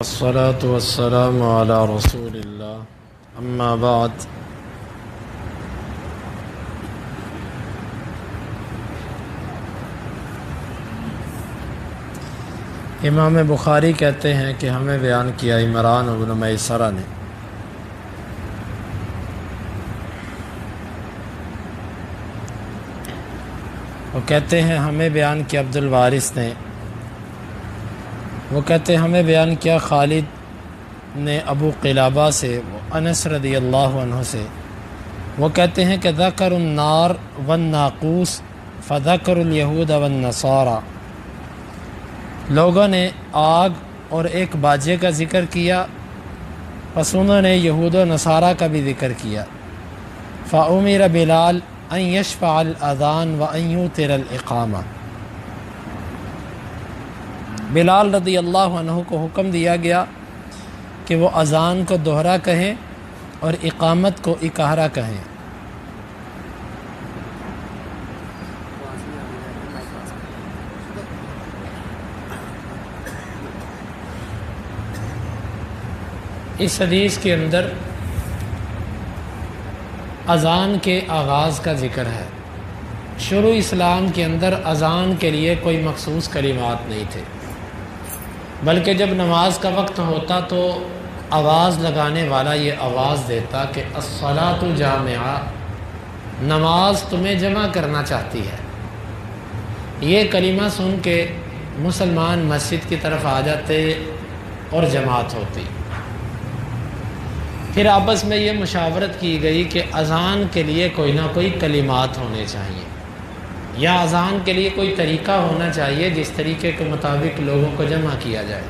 الصلاة والسلام على رسول الله اما بعد امام بخاری کہتے ہیں کہ ہمیں بیان کیا عمران بن میسرہ نے وہ کہتے ہیں ہمیں بیان کیا عبد الوارث نے وہ کہتے ہیں ہمیں بیان کیا خالد نے ابو قلابہ سے انس رضی اللہ عنہ سے وہ کہتے ہیں کہ ذکر النار والناقوس فذکر الیہود والنصارى لوگوں نے آگ اور ایک باجے کا ذکر کیا پس انہوں نے یہود و نصارہ کا بھی ذکر کیا فأمر بلال ان یشفع الاذان وان یوتر الاقامہ بلال رضی اللہ عنہ کو حکم دیا گیا کہ وہ اذان کو دوہرا کہیں اور اقامت کو اکہرا کہیں۔ اس حدیث کے اندر اذان کے آغاز کا ذکر ہے۔ شروع اسلام کے اندر اذان کے لیے کوئی مخصوص کلمات نہیں تھے، بلکہ جب نماز کا وقت ہوتا تو آواز لگانے والا یہ آواز دیتا کہ الصلاۃ جامعہ، نماز تمہیں جمع کرنا چاہتی ہے۔ یہ کلمہ سن کے مسلمان مسجد کی طرف آ جاتے اور جماعت ہوتی۔ پھر آپس میں یہ مشاورت کی گئی کہ اذان کے لیے کوئی نہ کوئی کلمات ہونے چاہیے، یا اذان کے لیے کوئی طریقہ ہونا چاہیے جس طریقے کے مطابق لوگوں کو جمع کیا جائے۔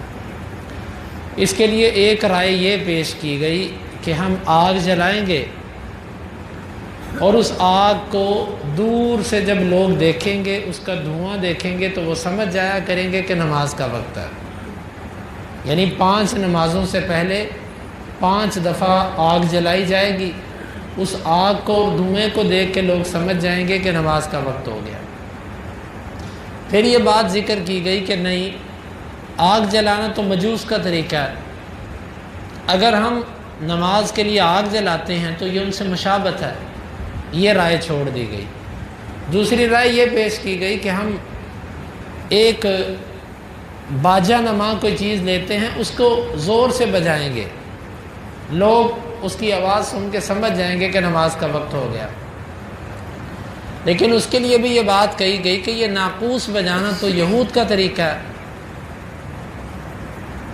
اس کے لیے ایک رائے یہ پیش کی گئی کہ ہم آگ جلائیں گے اور اس آگ کو دور سے جب لوگ دیکھیں گے، اس کا دھواں دیکھیں گے تو وہ سمجھ جایا کریں گے کہ نماز کا وقت ہے۔ یعنی 5 نمازوں سے پہلے 5 دفعہ آگ جلائی جائے گی، اس آگ کو اور دھوئیں کو دیکھ کے لوگ سمجھ جائیں گے کہ نماز کا وقت ہو گیا۔ پھر یہ بات ذکر کی گئی کہ نہیں، آگ جلانا تو مجوس کا طریقہ ہے، اگر ہم نماز کے لیے آگ جلاتے ہیں تو یہ ان سے مشابہت ہے، یہ رائے چھوڑ دی گئی۔ دوسری رائے یہ پیش کی گئی کہ ہم ایک باجا نما کوئی چیز لیتے ہیں، اس کو زور سے بجائیں گے، لوگ اس کی آواز سن کے سمجھ جائیں گے کہ نماز کا وقت ہو گیا۔ لیکن اس کے لیے بھی یہ بات کہی گئی کہ یہ ناقوس بجانا تو یہود کا طریقہ ہے۔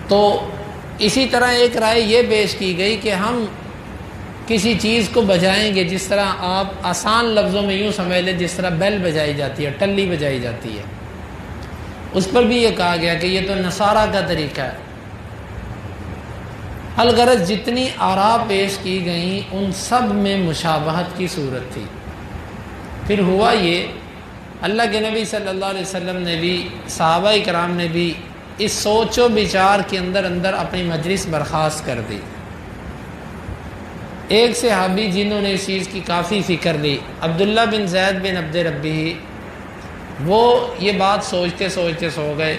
تو اسی طرح ایک رائے یہ پیش کی گئی کہ ہم کسی چیز کو بجائیں گے، جس طرح آپ آسان لفظوں میں یوں سمجھ لیں جس طرح بیل بجائی جاتی ہے، ٹلی بجائی جاتی ہے، اس پر بھی یہ کہا گیا کہ یہ تو نصارہ کا طریقہ ہے۔ الغرض جتنی آراء پیش کی گئیں ان سب میں مشابہت کی صورت تھی۔ پھر ہوا یہ، اللہ کے نبی صلی اللہ علیہ وسلم نے بھی، صحابہ کرام نے بھی اس سوچ و بچار کے اندر اپنی مجلس برخاست کر دی۔ ایک صحابی جنہوں نے اس چیز کی کافی فکر لی، عبداللہ بن زید بن عبد ربی، وہ یہ بات سوچتے سوچتے سو گئے۔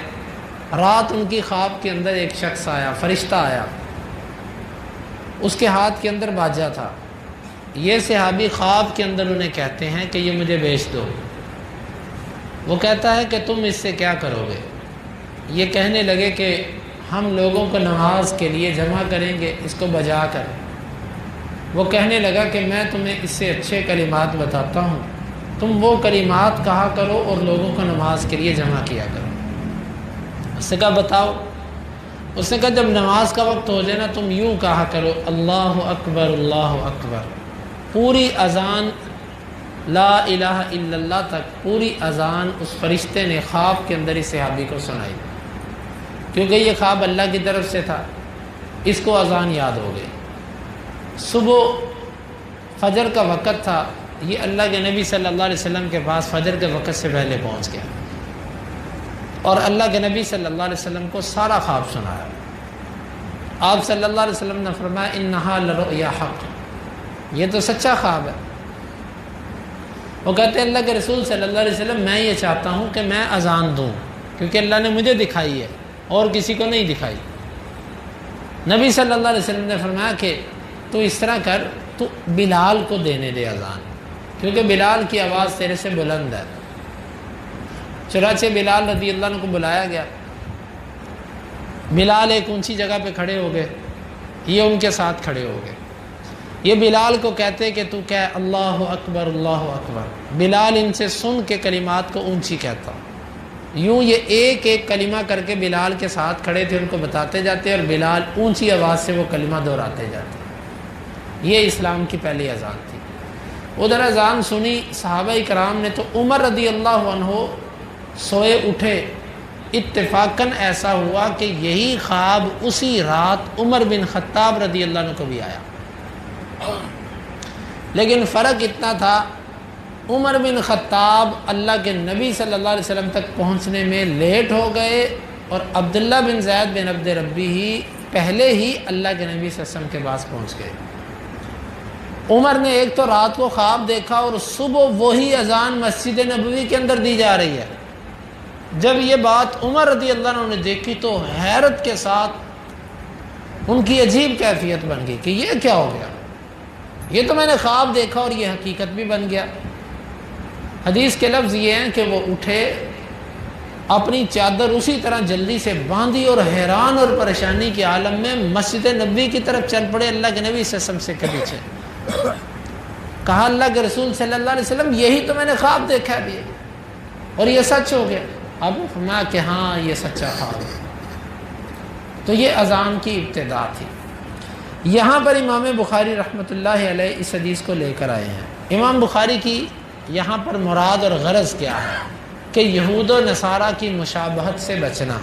رات ان کی خواب کے اندر ایک شخص آیا، فرشتہ آیا، اس کے ہاتھ کے اندر باجا تھا۔ یہ صحابی خواب کے اندر انہیں کہتے ہیں کہ یہ مجھے بیچ دو۔ وہ کہتا ہے کہ تم اس سے کیا کرو گے؟ یہ کہنے لگے کہ ہم لوگوں کو نماز کے لیے جمع کریں گے اس کو بجا کر۔ وہ کہنے لگا کہ میں تمہیں اس سے اچھے کلمات بتاتا ہوں، تم وہ کلمات کہا کرو اور لوگوں کو نماز کے لیے جمع کیا کرو۔ اس نے کہا بتاؤ؟ اس نے کہا جب نماز کا وقت ہو جائے نا تم یوں کہا کرو اللہ اکبر اللہ اکبر، پوری اذان لا الہ الا اللہ تک پوری اذان اس فرشتے نے خواب کے اندر اس صحابی کو سنائی، کیونکہ یہ خواب اللہ کی طرف سے تھا، اس کو اذان یاد ہو گئی۔ صبح فجر کا وقت تھا، یہ اللہ کے نبی صلی اللہ علیہ وسلم کے پاس فجر کے وقت سے پہلے پہنچ گیا اور اللہ کے نبی صلی اللہ علیہ وسلم کو سارا خواب سنایا۔ آپ صلی اللہ علیہ وسلم نے فرمایا انہا لرؤیا حق، یہ تو سچا خواب ہے۔ وہ کہتے ہیں اللہ کے رسول صلی اللہ علیہ وسلم میں یہ چاہتا ہوں کہ میں اذان دوں، کیونکہ اللہ نے مجھے دکھائی ہے اور کسی کو نہیں دکھائی۔ نبی صلی اللہ علیہ وسلم نے فرمایا کہ تو اس طرح کر، تو بلال کو دینے دے اذان، کیونکہ بلال کی آواز تیرے سے بلند ہے۔ چنانچہ بلال رضی اللہ عنہ کو بلایا گیا، بلال ایک اونچی جگہ پہ کھڑے ہو گئے، یہ ان کے ساتھ کھڑے ہو گئے۔ یہ بلال کو کہتے کہ تو کہہ اللہ اکبر اللہ اکبر۔ بلال ان سے سن کے کلمات کو اونچی کہتا، یوں یہ ایک ایک کلمہ کر کے بلال کے ساتھ کھڑے تھے، ان کو بتاتے جاتے اور بلال اونچی آواز سے وہ کلمہ دہراتے جاتے۔ یہ اسلام کی پہلی اذان تھی۔ ادھر اذان سنی صحابہ کرام نے تو عمر رضی اللہ عنہ سوئے اٹھے، اتفاقاً ایسا ہوا کہ یہی خواب اسی رات عمر بن خطاب رضی اللہ عنہ کو بھی آیا، لیکن فرق اتنا تھا، عمر بن خطاب اللہ کے نبی صلی اللہ علیہ وسلم تک پہنچنے میں لیٹ ہو گئے، اور عبداللہ بن زید بن عبد ربی ہی پہلے ہی اللہ کے نبی صلی اللہ علیہ وسلم کے پاس پہنچ گئے۔ عمر نے ایک تو رات کو خواب دیکھا، اور صبح وہی اذان مسجد نبوی کے اندر دی جا رہی ہے۔ جب یہ بات عمر رضی اللہ عنہ نے دیکھی تو حیرت کے ساتھ ان کی عجیب کیفیت بن گئی کہ یہ کیا ہو گیا، یہ تو میں نے خواب دیکھا اور یہ حقیقت بھی بن گیا۔ حدیث کے لفظ یہ ہیں کہ وہ اٹھے، اپنی چادر اسی طرح جلدی سے باندھی، اور حیران اور پریشانی کے عالم میں مسجد نبوی کی طرف چل پڑے، اللہ کے نبی صلی اللہ علیہ وسلم سے کے پیچھے۔ کہا اللہ کے رسول صلی اللہ علیہ وسلم یہی تو میں نے خواب دیکھا بھی ہے، اور یہ سچ ہو گیا۔ اب فرمایا کہ ہاں یہ سچا خواب ہے۔ تو یہ اذان کی ابتدا تھی۔ یہاں پر امام بخاری رحمۃ اللہ علیہ اس حدیث کو لے کر آئے ہیں۔ امام بخاری کی یہاں پر مراد اور غرض کیا ہے کہ یہود و نصارہ کی مشابہت سے بچنا۔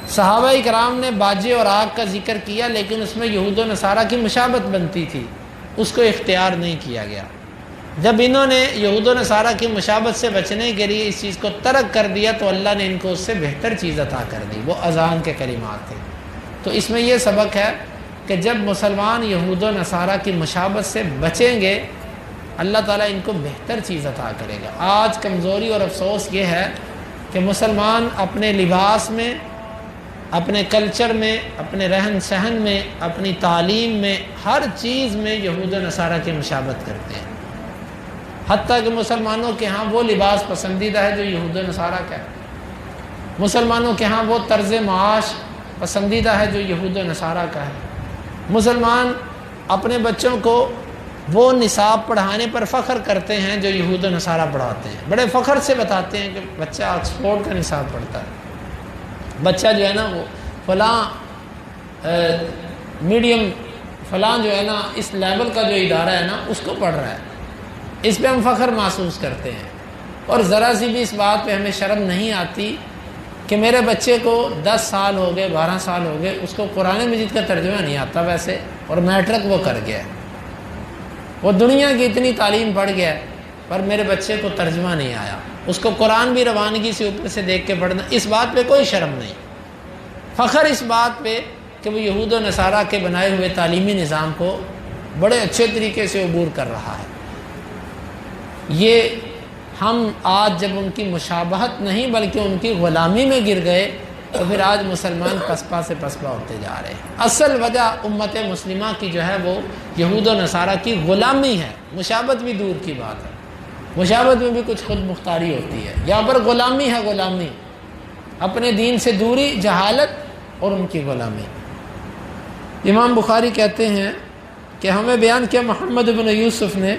صحابہ کرام نے باجے اور آگ کا ذکر کیا، لیکن اس میں یہود و نصارہ کی مشابہت بنتی تھی، اس کو اختیار نہیں کیا گیا۔ جب انہوں نے یہود و نصارہ کی مشابہت سے بچنے کے لیے اس چیز کو ترک کر دیا تو اللہ نے ان کو اس سے بہتر چیز عطا کر دی، وہ اذان کے کلمات تھے۔ تو اس میں یہ سبق ہے کہ جب مسلمان یہود و نصارہ کی مشابہت سے بچیں گے، اللہ تعالیٰ ان کو بہتر چیز عطا کرے گا۔ آج کمزوری اور افسوس یہ ہے کہ مسلمان اپنے لباس میں، اپنے کلچر میں، اپنے رہن سہن میں، اپنی تعلیم میں، ہر چیز میں یہود و نصارہ کی مشابہت کرتے ہیں، حتیٰ کہ مسلمانوں کے ہاں وہ لباس پسندیدہ ہے جو یہود و نصارہ کا ہے، مسلمانوں کے ہاں وہ طرز معاش پسندیدہ ہے جو یہود و نصارہ کا ہے۔ مسلمان اپنے بچوں کو وہ نصاب پڑھانے پر فخر کرتے ہیں جو یہود و نصارہ پڑھاتے ہیں، بڑے فخر سے بتاتے ہیں کہ بچہ آکسفورڈ کا نصاب پڑھتا ہے، بچہ جو ہے نا وہ فلاں میڈیم فلاں جو ہے نا اس لیول کا جو ادارہ ہے نا اس کو پڑھ رہا ہے، اس پہ ہم فخر محسوس کرتے ہیں۔ اور ذرا سی بھی اس بات پہ ہمیں شرم نہیں آتی کہ میرے بچے کو 10 سال ہو گئے، 12 سال ہو گئے، اس کو قرآن مجید کا ترجمہ نہیں آتا ویسے، اور میٹرک وہ کر گیا ہے، وہ دنیا کی اتنی تعلیم پڑھ گیا ہے، پر میرے بچے کو ترجمہ نہیں آیا، اس کو قرآن بھی روانگی سے اوپر سے دیکھ کے پڑھنا، اس بات پہ کوئی شرم نہیں، فخر اس بات پہ کہ وہ یہود و نصارہ کے بنائے ہوئے تعلیمی نظام کو بڑے اچھے طریقے سے عبور کر رہا ہے۔ یہ ہم آج جب ان کی مشابہت نہیں بلکہ ان کی غلامی میں گر گئے تو پھر آج مسلمان پسپا سے پسپا ہوتے جا رہے ہیں۔ اصل وجہ امت مسلمہ کی جو ہے وہ یہود و نصارہ کی غلامی ہے، مشابہت بھی دور کی بات ہے، مشابہت میں بھی کچھ خود مختاری ہوتی ہے، یہاں پر غلامی ہے، غلامی، اپنے دین سے دوری، جہالت اور ان کی غلامی۔ امام بخاری کہتے ہیں کہ ہمیں بیان کیا محمد بن یوسف نے،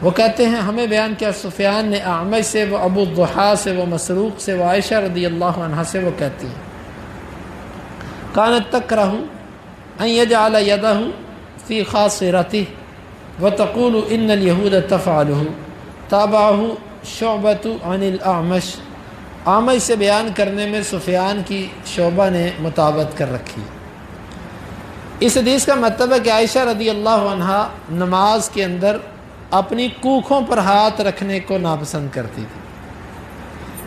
وہ کہتے ہیں ہمیں بیان کیا سفیان نے اعمش سے، وہ ابو الضحیٰ سے، وہ مسروق سے، وہ عائشہ رضی اللہ عنہا سے، وہ کہتی ہیں کانت تکرہ ان یجعل یدہ فی خاصرتہ وتقول ان الیہود تفعلہ، تابعہ شعبۃ عن الاعمش۔ اعمش سے بیان کرنے میں سفیان کی شعبہ نے مطابقت کر رکھی۔ اس حدیث کا مطلب ہے کہ عائشہ رضی اللہ عنہا نماز کے اندر اپنی کوکھوں پر ہاتھ رکھنے کو ناپسند کرتی تھی،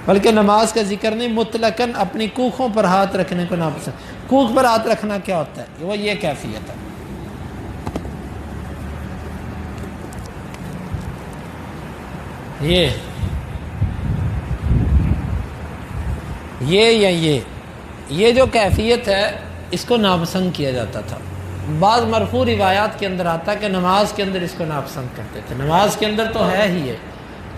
بلکہ نماز کا ذکر نہیں، مطلقاً اپنی کوکھوں پر ہاتھ رکھنے کو ناپسند۔ کوکھ پر ہاتھ رکھنا کیا ہوتا ہے؟ وہ یہ کیفیت ہے، یہ جو کیفیت ہے اس کو ناپسند کیا جاتا تھا۔ بعض مرفوع روایات کے اندر آتا ہے کہ نماز کے اندر اس کو ناپسند کرتے تھے۔ نماز کے اندر تو ہے ہی ہے،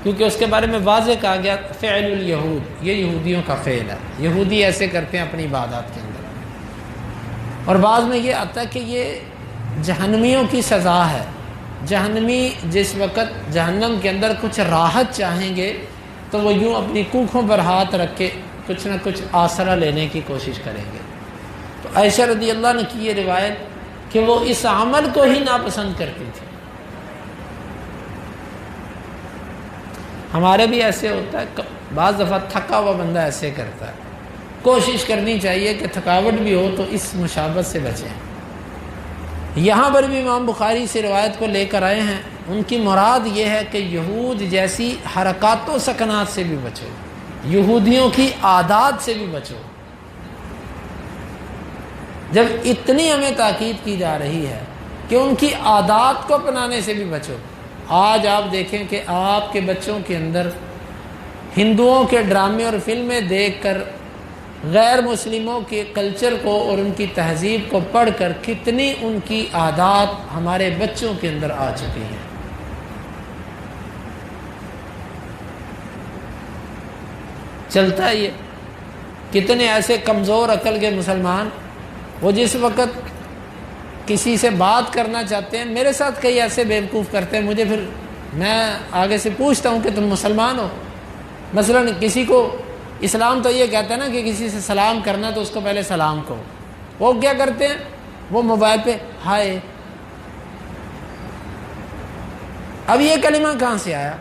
کیونکہ اس کے بارے میں واضح کہا گیا فعل الیہود، یہ یہودیوں کا فعل ہے، یہودی ایسے کرتے ہیں اپنی عبادات کے اندر۔ اور بعض میں یہ آتا ہے کہ یہ جہنمیوں کی سزا ہے، جہنمی جس وقت جہنم کے اندر کچھ راحت چاہیں گے تو وہ یوں اپنی کوکھوں پر ہاتھ رکھ کے کچھ نہ کچھ آسرا لینے کی کوشش کریں گے۔ تو عائشہ رضی اللہ عنہ کی یہ روایت کہ وہ اس عمل کو ہی ناپسند کرتی تھی۔ ہمارے بھی ایسے ہوتا ہے، بعض دفعہ تھکا ہوا بندہ ایسے کرتا ہے، کوشش کرنی چاہیے کہ تھکاوٹ بھی ہو تو اس مشابہت سے بچیں۔ یہاں پر بھی امام بخاری سے روایت کو لے کر آئے ہیں، ان کی مراد یہ ہے کہ یہود جیسی حرکات و سکنات سے بھی بچو، یہودیوں کی عادات سے بھی بچو۔ جب اتنی ہمیں تاکید کی جا رہی ہے کہ ان کی عادات کو اپنانے سے بھی بچو۔ آج آپ دیکھیں کہ آپ کے بچوں کے اندر ہندوؤں کے ڈرامے اور فلمیں دیکھ کر غیر مسلموں کے کلچر کو اور ان کی تہذیب کو پڑھ کر کتنی ان کی عادات ہمارے بچوں کے اندر آ چکی ہیں۔ چلتا ہے یہ، کتنے ایسے کمزور عقل کے مسلمان وہ جس وقت کسی سے بات کرنا چاہتے ہیں، میرے ساتھ کئی ایسے بیوقوف کرتے ہیں، مجھے پھر میں آگے سے پوچھتا ہوں کہ تم مسلمان ہو؟ مثلا کسی کو اسلام تو یہ کہتا ہے نا کہ کسی سے سلام کرنا تو اس کو پہلے سلام کہو، وہ کیا کرتے ہیں؟ وہ موبائل پہ ہائے۔ اب یہ کلمہ کہاں سے آیا؟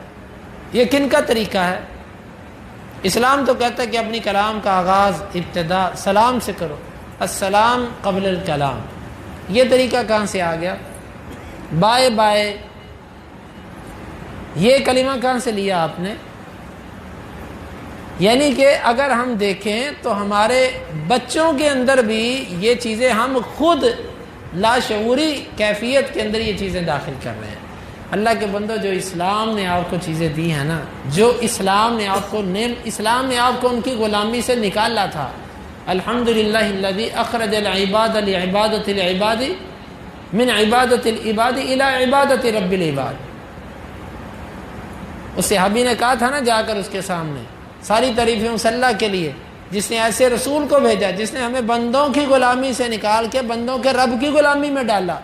یہ کن کا طریقہ ہے؟ اسلام تو کہتا ہے کہ اپنی کلام کا آغاز ابتدا سلام سے کرو، السلام قبل الکلام۔ یہ طریقہ کہاں سے آ گیا؟ بائے بائے، یہ کلمہ کہاں سے لیا آپ نے؟ یعنی کہ اگر ہم دیکھیں تو ہمارے بچوں کے اندر بھی یہ چیزیں ہم خود لاشعوری کیفیت کے اندر یہ چیزیں داخل کر رہے ہیں۔ اللہ کے بندو، جو اسلام نے آپ کو چیزیں دی ہیں نا، جو اسلام نے آپ کو ان کی غلامی سے نکالا تھا، الحمدللہ الذی اخرج العباد لعبادۃ العباد من عبادۃ العباد الی عبادۃ رب العباد۔ اس صحابی نے کہا تھا نا جا کر اس کے سامنے، ساری تعریفیں اس اللہ کے لیے جس نے ایسے رسول کو بھیجا، جس نے ہمیں بندوں کی غلامی سے نکال کے بندوں کے رب کی غلامی میں ڈالا،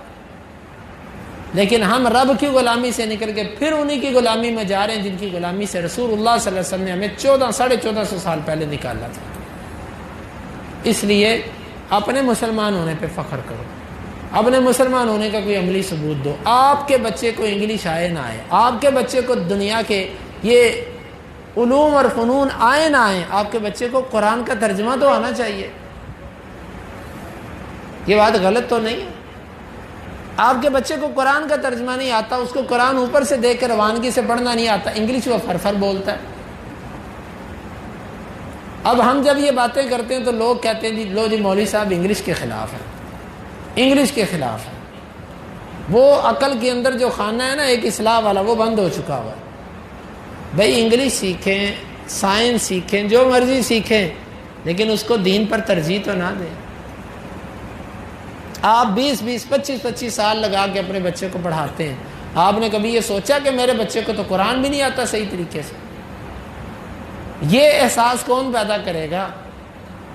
لیکن ہم رب کی غلامی سے نکل کے پھر انہی کی غلامی میں جا رہے ہیں جن کی غلامی سے رسول اللہ صلی اللہ علیہ وسلم نے ہمیں 1400 سال پہلے نکالا تھا۔ اس لیے اپنے مسلمان ہونے پہ فخر کرو، اپنے مسلمان ہونے کا کوئی عملی ثبوت دو۔ آپ کے بچے کو انگلش آئے نہ آئے، آپ کے بچے کو دنیا کے یہ علوم اور فنون آئے نہ آئے، آپ کے بچے کو قرآن کا ترجمہ تو آنا چاہیے۔ یہ بات غلط تو نہیں ہے؟ آپ کے بچے کو قرآن کا ترجمہ نہیں آتا، اس کو قرآن اوپر سے دیکھ کر روانگی سے پڑھنا نہیں آتا، انگلش وہ فرفر بولتا ہے۔ اب ہم جب یہ باتیں کرتے ہیں تو لوگ کہتے ہیں لو جی مولوی صاحب انگلش کے خلاف ہے، انگلش کے خلاف ہے۔ وہ عقل کے اندر جو خانہ ہے نا ایک اصلاح والا، وہ بند ہو چکا ہوا ہے۔ بھائی انگلش سیکھیں، سائنس سیکھیں، جو مرضی سیکھیں، لیکن اس کو دین پر ترجیح تو نہ دیں۔ آپ 25 سال لگا کے اپنے بچے کو پڑھاتے ہیں، آپ نے کبھی یہ سوچا کہ میرے بچے کو تو قرآن بھی نہیں آتا صحیح طریقے سے؟ یہ احساس کون پیدا کرے گا؟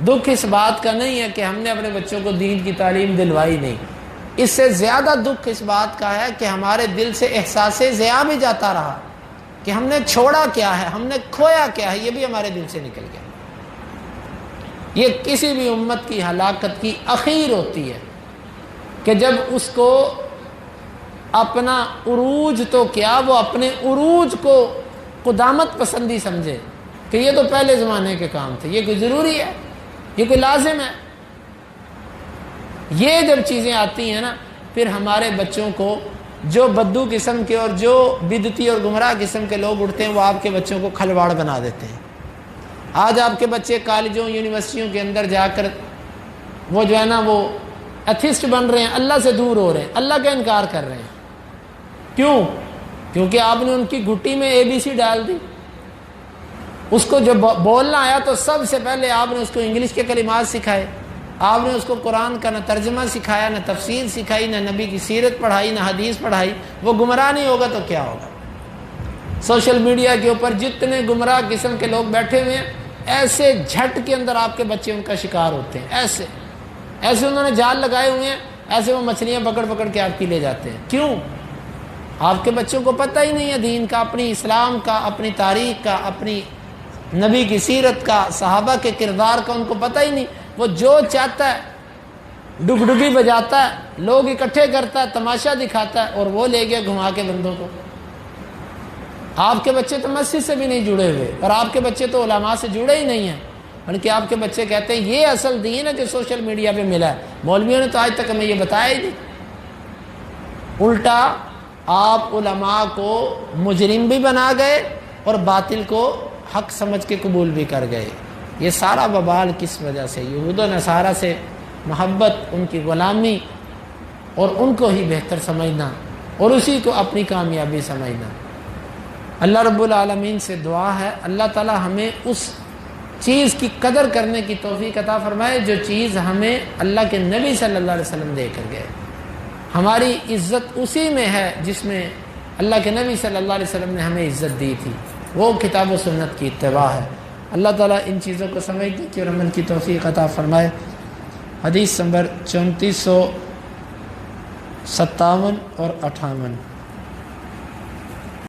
دکھ اس بات کا نہیں ہے کہ ہم نے اپنے بچوں کو دین کی تعلیم دلوائی نہیں، اس سے زیادہ دکھ اس بات کا ہے کہ ہمارے دل سے احساس ضیاع بھی جاتا رہا کہ ہم نے چھوڑا کیا ہے، ہم نے کھویا کیا ہے، یہ بھی ہمارے دل سے نکل گیا۔ یہ کسی بھی امت کی ہلاکت کی اخیر ہوتی ہے کہ جب اس کو اپنا عروج تو کیا، وہ اپنے عروج کو قدامت پسندی سمجھے کہ یہ تو پہلے زمانے کے کام تھے، یہ کوئی ضروری ہے، یہ کوئی لازم ہے۔ یہ جب چیزیں آتی ہیں نا، پھر ہمارے بچوں کو جو بدو قسم کے اور جو بدعتی اور گمراہ قسم کے لوگ اٹھتے ہیں، وہ آپ کے بچوں کو کھلواڑ بنا دیتے ہیں۔ آج آپ کے بچے کالجوں یونیورسٹیوں کے اندر جا کر وہ جو ہے نا وہ ایتھسٹ بن رہے ہیں، اللہ سے دور ہو رہے ہیں، اللہ کا انکار کر رہے ہیں۔ کیوں؟ کیونکہ آپ نے ان کی گھٹی میں ABC ڈال دی۔ اس کو جو بولنا آیا تو سب سے پہلے آپ نے اس کو انگلش کے کلمات سکھائے، آپ نے اس کو قرآن کا نہ ترجمہ سکھایا، نہ تفسیر سکھائی، نہ نبی کی سیرت پڑھائی، نہ حدیث پڑھائی، وہ گمراہ نہیں ہوگا تو کیا ہوگا؟ سوشل میڈیا کے اوپر جتنے گمراہ قسم کے لوگ بیٹھے ہوئے ہیں، ایسے جھٹ کے اندر آپ کے بچے ان کا شکار ہوتے ہیں، ایسے ایسے انہوں نے جال لگائے ہوئے ہیں، ایسے وہ مچھلیاں پکڑ پکڑ کے آپ کی لے جاتے ہیں۔ کیوں؟ آپ کے بچوں کو پتہ ہی نہیں ہے دین کا، اپنی اسلام کا، اپنی تاریخ کا، اپنی نبی کی سیرت کا، صحابہ کے کردار کا ان کو پتہ ہی نہیں۔ وہ جو چاہتا ہے ڈگڈگی بجاتا ہے، لوگ اکٹھے کرتا ہے، تماشا دکھاتا ہے، اور وہ لے گیا گھما کے بندوں کو۔ آپ کے بچے تو مسجد سے بھی نہیں جڑے ہوئے، اور آپ کے بچے تو علماء سے جڑے ہی نہیں ہیں، بلکہ آپ کے بچے کہتے ہیں یہ اصل دین ہے جو سوشل میڈیا پہ ملا ہے، مولویوں نے تو آج تک ہمیں یہ بتایا ہی نہیں۔ الٹا آپ علماء کو مجرم بھی بنا گئے اور باطل کو حق سمجھ کے قبول بھی کر گئے۔ یہ سارا وبال کس وجہ سے؟ یہود و نصارہ سے محبت، ان کی غلامی، اور ان کو ہی بہتر سمجھنا، اور اسی کو اپنی کامیابی سمجھنا۔ اللہ رب العالمین سے دعا ہے اللہ تعالی ہمیں اس چیز کی قدر کرنے کی توفیق عطا فرمائے جو چیز ہمیں اللہ کے نبی صلی اللہ علیہ وسلم دے کر گئے۔ ہماری عزت اسی میں ہے جس میں اللہ کے نبی صلی اللہ علیہ وسلم نے ہمیں عزت دی تھی، وہ کتاب و سنت کی اتباع ہے۔ اللہ تعالیٰ ان چیزوں کو سمجھنے کی اور عمل کی توفیق عطا فرمائے۔ حدیث نمبر 3457 اور 58۔